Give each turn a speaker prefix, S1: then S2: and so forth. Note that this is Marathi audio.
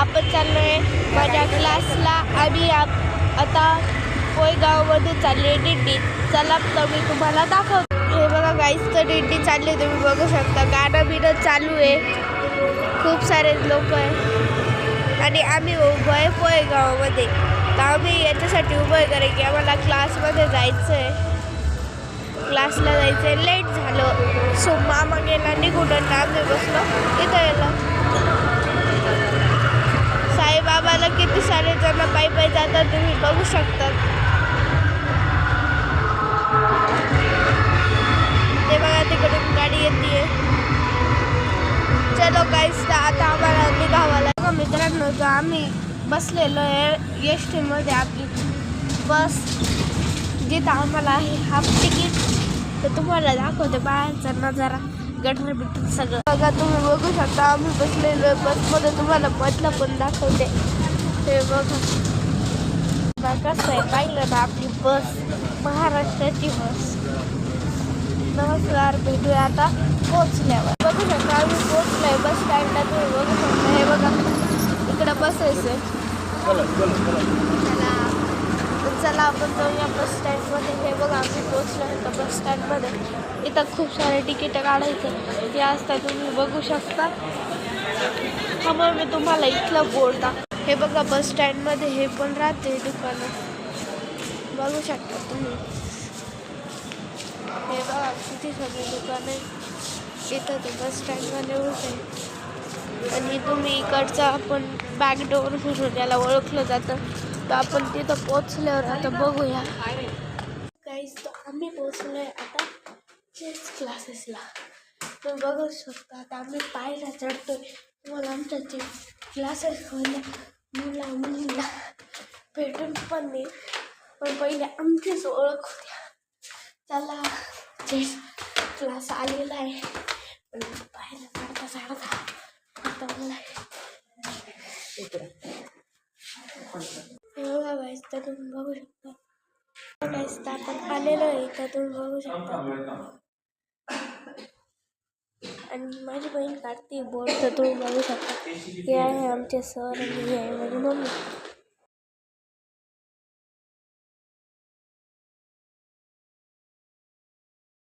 S1: आपण चाललो आहे माझ्या क्लासला. आम्ही आता पोयगावमध्ये चालले दिंडी. चला तर मी तुम्हाला दाखवतो. हे बघा गाईस, तर दिंडी चालली, तुम्ही बघू शकता. गाणं बिणं चालू आहे, खूप सारे लोक आहे आणि आम्ही उभं आहे पोयगावमध्ये. तर आम्ही याच्यासाठी उभं आहे कारण की आम्हाला क्लासमध्ये जायचं आहे. क्लासला जायचं आहे, लेट झालं. सो मामा गेला निघून, आम्ही बसलो इथं यायला. साईबाबाला किती सारे जण पायी पायी जातात, तुम्ही बघू शकता. ते बघा तिकडून गाडी येते. चलो गाईस, आता आम्हाला निघावाला. मित्रांनो, तर आम्ही बसलेलो आहे एस टीमध्ये. आपली बस जिथं आम्हाला आहे हाफ तिकीट. तर तुम्हाला दाखवते बाहेरचा नजारा, गटर बिटर सगळं. बघा तुम्ही बघू शकता, आम्ही बसलेलो आहे बसमध्ये. तुम्हाला मधलं पण दाखवते. हे बघा कसं आहे, पाहिलं ना आपली बस, महाराष्ट्राची बस. नमस्कार, भेटूया आता पोचल्यावर. बघू शकता आम्ही पोचलोय बस स्टँडला. तुम्ही बघू शकता. हे बघा इकडं बसायचं. चला आपण जाऊया बस स्टँडमध्ये. हे बघा आम्ही पोचलो होतो बस स्टँडमध्ये. इथं खूप सारे तिकीटं काढायचे हे असतात, तुम्ही बघू शकता. त्यामुळे मी तुम्हाला इथलं बोर्ड दाखवतो. हे बघा बस स्टँडमध्ये हे पण राहते दुकानं, बघू शकता तुम्ही. हे बघा किती सगळे दुकान आहे इथं. ते बस स्टँडमध्ये होते आणि तुम्ही इकडचा आपण बॅकडोर म्हणून याला ओळखलं जातं. तर आपण तिथं पोचल्यावर आता बघूया गाईस. तर आम्ही पोचलो आहे आता चेस क्लासेसला. तुम्ही बघू शकता. आता आम्ही पायऱ्या चढतोय. तुम्हाला आमच्या जे क्लासेस मुला मुलीला भेटून पण नाही, पण पहिले आमचीच ओळख होत्या. चला चेस क्लास आलेला आहे, पण पायऱ्या चढता चढता आता मला एवढा गाईस. तर तुम्ही बघू शकता गाईस, तर आपण आलेलो आहे. तर तुम्ही बघू शकता आणि माझी बहीण काढते बोर्ड. तर तुम्ही बघू शकता. हे आहे आमचे सर आणि हे आहे माझी मम्मी.